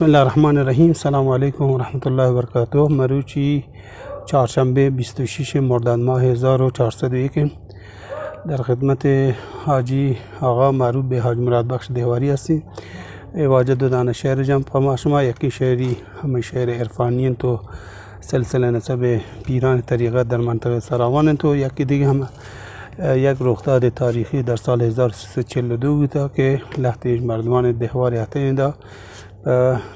بسم اللہ الرحمن الرحیم. السلام علیکم ورحمۃ اللہ وبرکاتہ. مروچی چهارشنبه 26 مرداد ماه 1401 در خدمت حاجی آقا معروف به حاج مراد بخش دیواری هستیم. واجد دانه شهر جمع شما یکی شهری همه شهر عرفانی تو سلسله نسب پیران طریقت در منطقه سراوان تو یکی دیگه هم یک رخداد تاریخی در سال 1342 بوده که لحظه مردمان دهواری هستند دا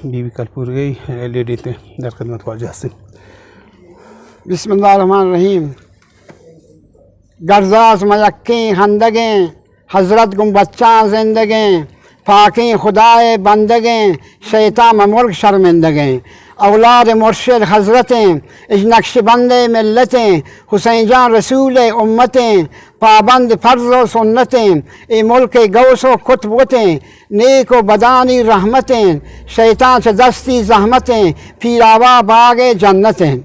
بی بی کلپورگی لیڈی تے در خدمت واجہ سے. بسم اللہ الرحمن الرحیم. گرزاز میکیں ہندگیں حضرت گم بچاں زندگیں پاکیں خدائے بندگیں شیطان ملک شرمندگیں اولاد مرشد حضرتیں اج نقش بند ملتیں حسین جان رسول امتیں پابند فرض و سنتیں اے ملک گوس و کتبتیں نیک و بدانی رحمتیں شیطان سے دستی زحمتیں پیراوا باغ جنتیں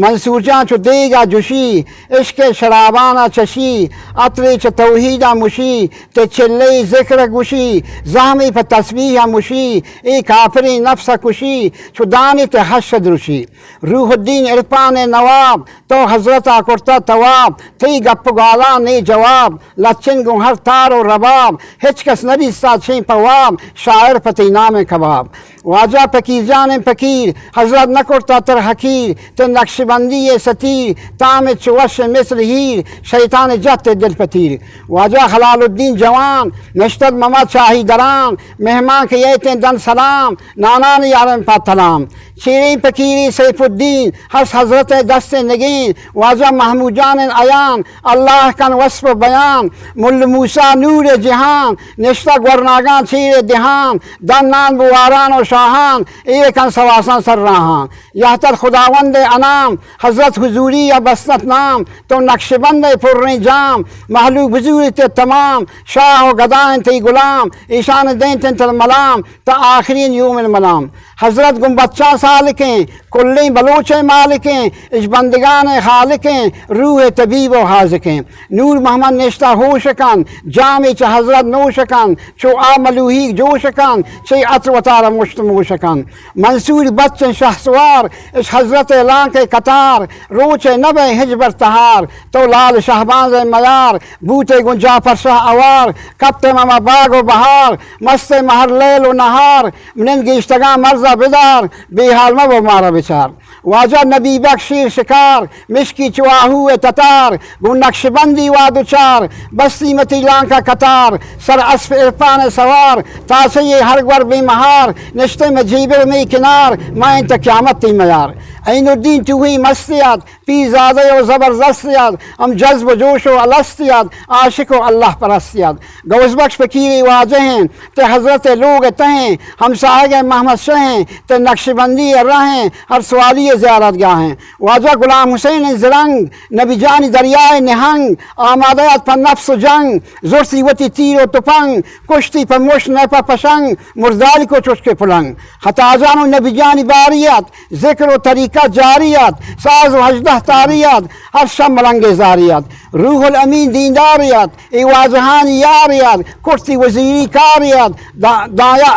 منصور جان چو دیگا جوشی عشق شرابانا چشی عطر چو توحیدہ مشی تے چلے ذکر گوشی زہمی پہ تسبیح مشی ای کافری نفس کشی چو دانی تے حشد رشی روح الدین عرفان نواب تو حضرت کرتا تواب تی گپ گالا نی جواب لچن گو ہر تار و رباب ہچ کس نبی ساتھیں پواب شاعر پتی نام کباب واجہ فقیر جان فقیر حضرت نہ کرتا تر حقیر تے نقش بندی ستیر تام چوش مثل ہیر شیطان جت دل پتیر واجہ حلال الدین جوان نشتد مما چاہی دران مہمان کے یہ دن سلام نانان یارم پاتلام شیرین فقیری سیف الدین حس حضرت دست نگین واجہ محمود جان عیان اللہ کن وصف بیان مل موسیٰ نور جہان نشتہ گورناگان چیر دہان دن نان بواران و شاہان ایکن سواسان سر راہان یہتر خداوند انام حضرت حضوری یا بسنت نام تو نقش بند پرنی جام محلوق بزوری تے تمام شاہ و گدائن تی غلام ایشان دین تن ملام تا آخرین یوم الملام حضرت گم بچہ سالکیں کلیں بلوچ مالکیں اج بندگان خالکیں روح طبیب و حاذقیں نور محمد نشتہ ہوشکن جامی چہ حضرت نوشکن چو آملوہی جوشکن چہ عطر و تارا مشتموشکن منصور بچن شاہ سوار اج حضرت اعلان کے قطار روچ نب حجبر تہار تو لال شہباز میار بوتے گنجا پر شاہ اوار کبت مما باغ و بہار مست مہر لیل و نہار مننگیشتگاں مرزہ بدار بے حال مب مارا بچار واجہ نبی بخشیر شکار مشکی چواہو تتار گن نقش بندی وادو چار بستی متی لانکا قطار سر اسف عرفان سوار تاسے یہ ہر گور بے مہار نشتے میں جیبر میں کنار مائن تا قیامت تی میار عین الدین تو ہوئی مستیات پی زادے و زبردستیات ہم جذب و جوش و الستیات عاشق و اللہ پرستیات گوز بخش فقیری واجہ ہیں تے حضرت لوگ تہیں ہم ساہگ محمد شہیں تے نقش بندی رہیں ہر سوالی زیارت گاہیں واجہ غلام حسین زرنگ نبی جانی دریائے نہنگ آمادیت پر نفس و جنگ زرسی وتی تیر و تپنگ کشتی پر مش نیپا پشنگ مردالی کو چشک پلنگ خطاجان و نبی جانی باریت ذکر و طریقہ جاریت ساز و حجدہ تاریت ہر شم ملنگ زاریت روح الامین دینداریت ای واجہانی یاریت کرتی وزیری کاریت دایا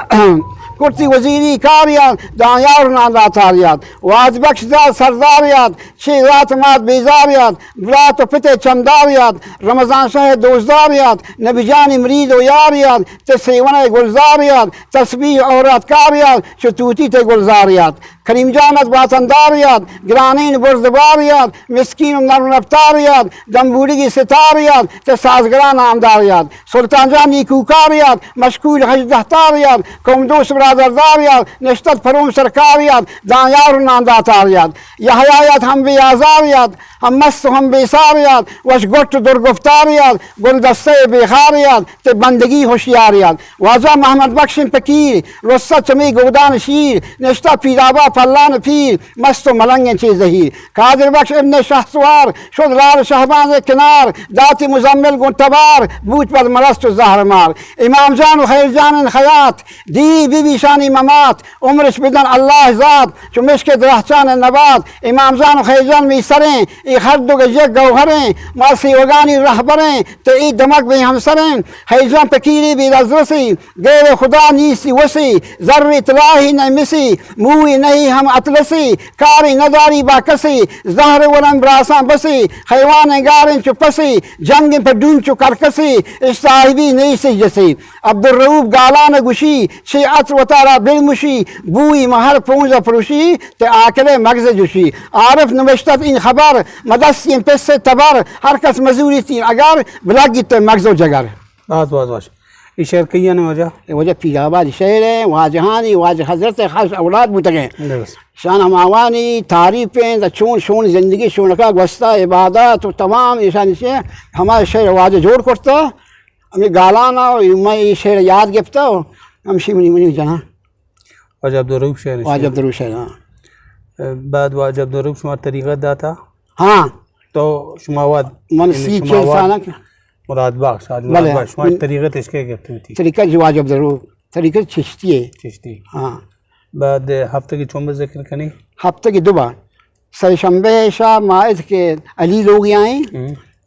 کرتی وزیری کاریات دانیار ناندہ تاریات واج بخش دار سرداریات چھ رات مات بیزاریات برات و پتے چمداریات رمضان شاہ دوزداریات نبی جانی مرید و یاریات تسیون گلزاریات تسبیح عورت کاریات شتوتی تے گلزاریات کریم جانت باتنداریات گرانین بردباریات مسکین و نرم رفتاریات دمبوری ستاریات تے سازگران آمداریات سلطان جان نیکوکاریات مشکول حجدہ تاریات کمدوس برادرداریات نشتت پروم سرکاریات دانیار ناندہ تاریات یحیایت ہم بی آزاریات ہم مست ہم بی ساریات وش گٹ درگفتاریات گلدستے بیخاریات تے بندگی ہوشیاریات واجہ محمد بخش فقیر رسط چمی گودان شیر نشتہ پیرابا پلان پیر مست و ملنگ چی زہیر قادر بخش ابن شاہ سوار شد لال شہبان کنار داتی مزمل گنتبار بوت پر مرست و زہر مار امام جان و خیر جان خیات دی بی بی پیشانی ممات عمرش بدن الله ذات چو مشک درخچان نبات امام زان و خیزان میسریں ای هر دو یک گوهریں ما سیوگانی رهبریں تو ای دمک بی همسریں خیزان پکیری بی رزرسی غیر خدا نیستی وسی ذر اطلاعی نمیسی موی نہیں ہم اطلسی کاری نداری با کسی زہر ورم براسان بسی خیوان گارن چو پسی جنگ پر دون چو کرکسی صاحبی نہیں سی جسی عبدالرؤوف گالان گوشی چھ عطر و تارا بالمشی بوئی مہر پونز پروشی تے آکل مغز جوشی عارف نوشتت این خبر مدستین پس تبر ہر کس مزوری تین اگر بلگی تو مغز و جگر باز یہ شعر کیا نے وجہ پیر آباد شعر ہے واجہانی واجہ حضرت خاص اولاد بتگیں درست شان ہماوانی تعریفیں چون شون زندگی شونکا گوستہ عبادت و تمام ایشانی سے ہمارے شعر واجہ جوڑ کرتا ہمیں گالانا میں یہ شعر یاد گفتا ہم شی منی جہاں واجہ عبدالرؤوف شعر واجہ عبدالرؤوف شعر ہاں بعد واجہ عبدالرؤوف شما طریقت داتا ہاں تو شما واد من سی چل سالہ مراد باغ شاد مراد باغ شما طریقت اس کے گفتی تھی طریقہ جو واجہ عبدالرؤوف طریقہ چشتی ہے چشتی ہاں بعد ہفتے کی چومبر ذکر کنی ہفتے کی دوبار سر شنبے شاہ ماعد کے علی لوگ آئیں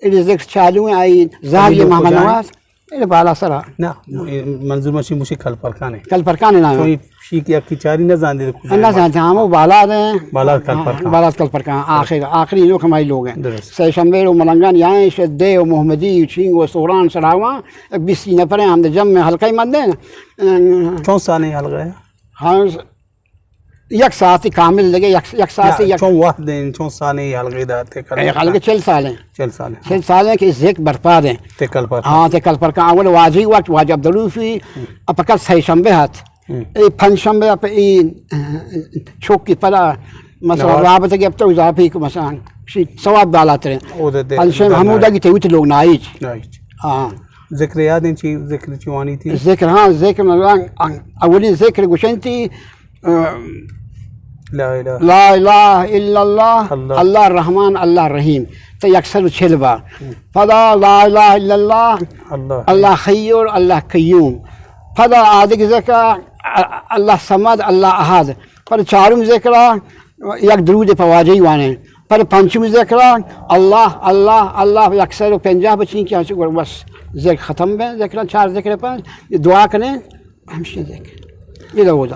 یہ ذکر چالو ہیں آئی زاہر محمد نواز یہ بالا سرا نا منظور مشی مشی کل پرکانے کل پرکانے نام ہے شی کی اکی چاری نہ جان دے اللہ سے ہم بالا دیں بالا کل پرکان بالا کل پرکان آخری لوگ ہمارے لوگ ہیں درست سر شنبے و ملنگان یہاں شدے و محمدی چینگ و سوران سراواں بیسی نفریں ہم جم میں حلقہ مند ہیں چون سانے حلقہ ہے ہاں یک ساعتی کامل لگے یک ساعتی چون واحد دیں چون سانے حلقہ داتے حلقہ 40 سال ہیں 40 سال 40 سال ہیں کہ ذکر برپا دیں تے کل پر ہاں تے کل پر کا اول واجی وقت واجب عبدالرؤوفی اپکت سی شنبے ہاتھ ای پنج شنبے اپ ای چھوک کی پلا مثلا رابطہ کی اب تو اضافی کو مثلا ثواب دالات رہے پنج شنبے حمودہ کی تیوت لوگ نائج ہاں ذکر یاد ہیں چیز ذکر چوانی تھی ذکر ہاں ذکر اولی ذکر گوشن تھی لا الہ لا الہ الا اللہ اللہ الرحمن اللہ الرحیم تو اکثر چھل بار فدا لا الہ الا اللہ اللہ خیر اللہ قیوم فدا آدھگ ذکر اللہ سمد اللہ احد پر چارم ذکر یک درود پواجی وانے پر پنچم ذکر اللہ اللہ اللہ اکثر پنجہ بچیں کیا بس ذکر ختم ہے ذکر چار ذکر پر دعا کریں ہمشہ ذکر یہ لوگ